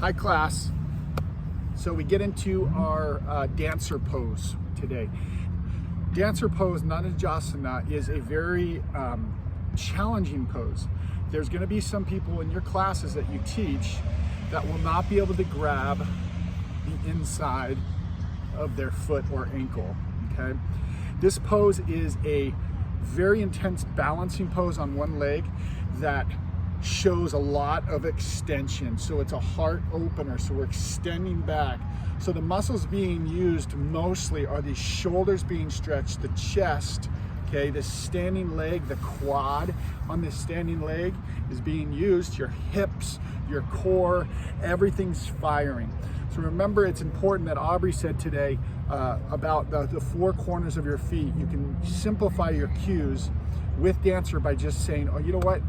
Hi class. So we get into our dancer pose today. Dancer pose, Nanajasana, is a very challenging pose. There's going to be some people in your classes that you teach that will not be able to grab the inside of their foot or ankle, okay? This pose is a very intense balancing pose on one leg that shows a lot of extension. So it's a heart opener, so we're extending back. So the muscles being used mostly are the shoulders being stretched, the chest, okay, the standing leg, the quad on this standing leg is being used, your hips, your core, everything's firing. So remember, it's important that Aubrey said today about the four corners of your feet. You can simplify your cues with Dancer by just saying, oh, you know what?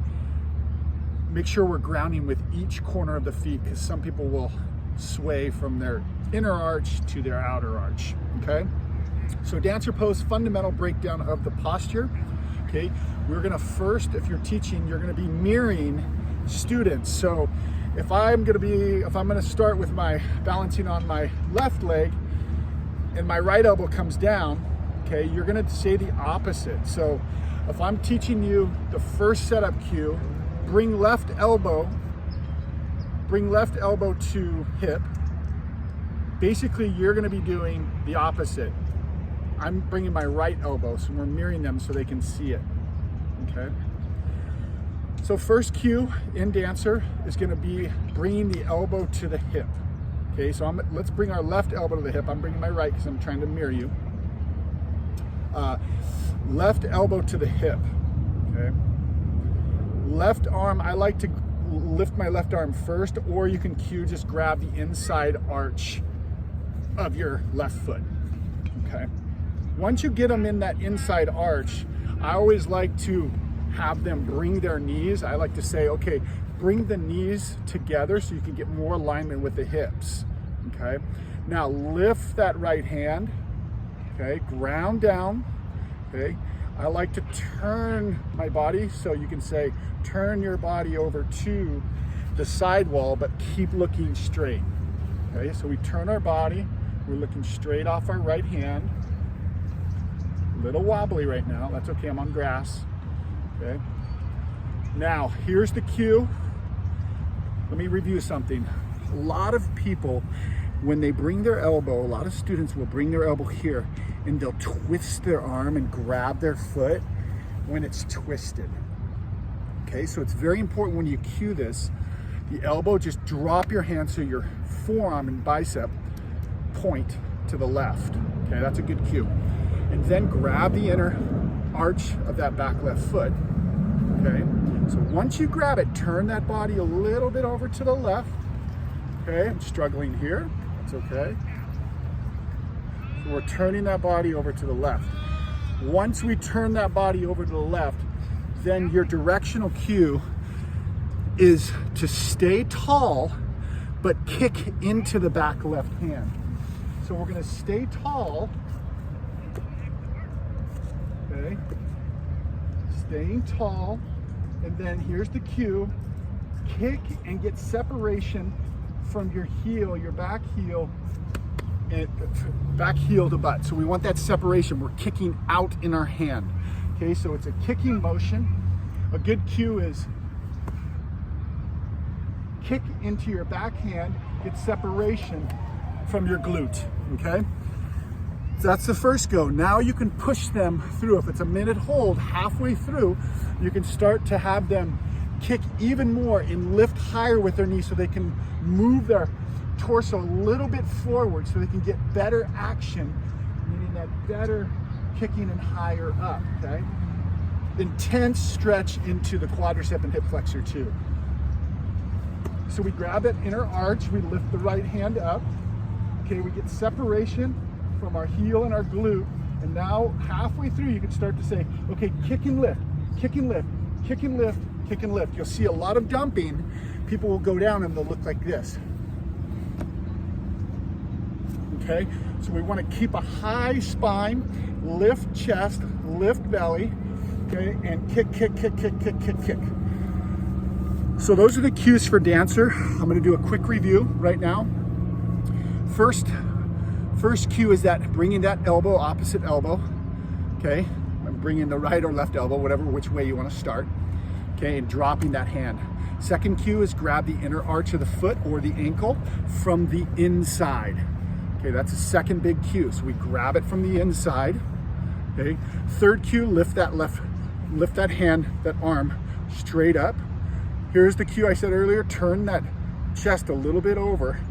Make sure we're grounding with each corner of the feet, because some people will sway from their inner arch to their outer arch, okay? So Dancer pose, fundamental breakdown of the posture, okay? We're gonna first, if you're teaching, you're gonna be mirroring students. So if I'm gonna start with my balancing on my left leg and my right elbow comes down, okay, you're gonna say the opposite. So if I'm teaching you the first setup cue, bring left elbow to hip. Basically, you're gonna be doing the opposite. I'm bringing my right elbow, so we're mirroring them so they can see it, okay? So first cue in Dancer is gonna be bringing the elbow to the hip. Okay, so let's bring our left elbow to the hip. I'm bringing my right because I'm trying to mirror you. Left elbow to the hip, okay? Left arm, I like to lift my left arm first, or you can cue, just grab the inside arch of your left foot, okay? Once you get them in that inside arch, I always like to have them bring their knees. I like to say, okay, bring the knees together so you can get more alignment with the hips, okay? Now lift that right hand, okay? Ground down, okay? I like to turn my body, so you can say, turn your body over to the side wall, but keep looking straight, okay? So we turn our body, we're looking straight off our right hand. A little wobbly right now, that's okay, I'm on grass, okay? Now, here's the cue. Let me review something. A lot of people, when they bring their elbow, a lot of students will bring their elbow here and they'll twist their arm and grab their foot when it's twisted. Okay, so it's very important when you cue this, the elbow, just drop your hand so your forearm and bicep point to the left. Okay, that's a good cue. And then grab the inner arch of that back left foot. Okay, so once you grab it, turn that body a little bit over to the left. Okay, I'm struggling here, that's okay. So we're turning that body over to the left. Once we turn that body over to the left, then your directional cue is to stay tall, but kick into the back left hand. So we're gonna stay tall, okay? Staying tall, and then here's the cue, kick and get separation from your heel, your back heel, and back heel to butt. So we want that separation. We're kicking out in our hand. Okay, so it's a kicking motion. A good cue is kick into your back hand, get separation from your glute, okay? So that's the first go. Now you can push them through. If it's a minute hold, halfway through, you can start to have them kick even more and lift higher with their knees so they can move their torso a little bit forward so they can get better action, meaning that better kicking and higher up, okay? Intense stretch into the quadricep and hip flexor too. So we grab that inner arch, we lift the right hand up, okay, we get separation from our heel and our glute, and now halfway through you can start to say, okay, kick and lift, kick and lift, kick and lift, kick and lift. You'll see a lot of dumping. People will go down and they'll look like this. Okay, so we want to keep a high spine, lift chest, lift belly, okay, and kick, kick, kick, kick, kick, kick, kick. So those are the cues for dancer. I'm gonna do a quick review right now. First cue is that bringing that elbow, opposite elbow, okay? I'm bringing the right or left elbow, whatever, which way you wanna start, okay? And dropping that hand. Second cue is grab the inner arch of the foot or the ankle from the inside. Okay, that's a second big cue. So we grab it from the inside, okay? Third cue, lift that hand, that arm straight up. Here's the cue I said earlier, turn that chest a little bit over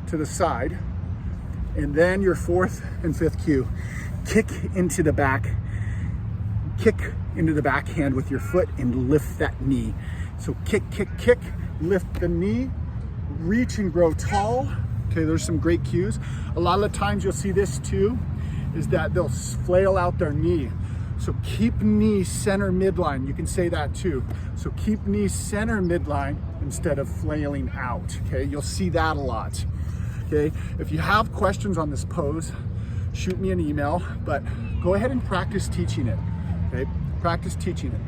to the side. And then your fourth and fifth cue, kick into the backhand with your foot and lift that knee. So kick, kick, kick, lift the knee, reach and grow tall. Okay, there's some great cues. A lot of the times you'll see this too, is that they'll flail out their knee. So keep knee center midline. You can say that too. So keep knee center midline instead of flailing out. Okay, you'll see that a lot. Okay, if you have questions on this pose, shoot me an email, but go ahead and practice teaching it. Okay, practice teaching it.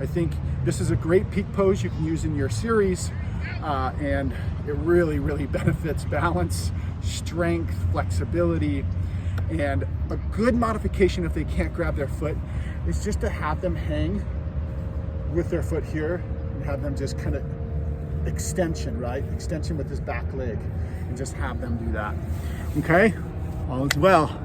I think this is a great peak pose you can use in your series, and it really, really benefits balance, strength, flexibility, and a good modification if they can't grab their foot is just to have them hang with their foot here and have them just kind of extension, right? Extension with this back leg, and just have them do that. Okay, all is well.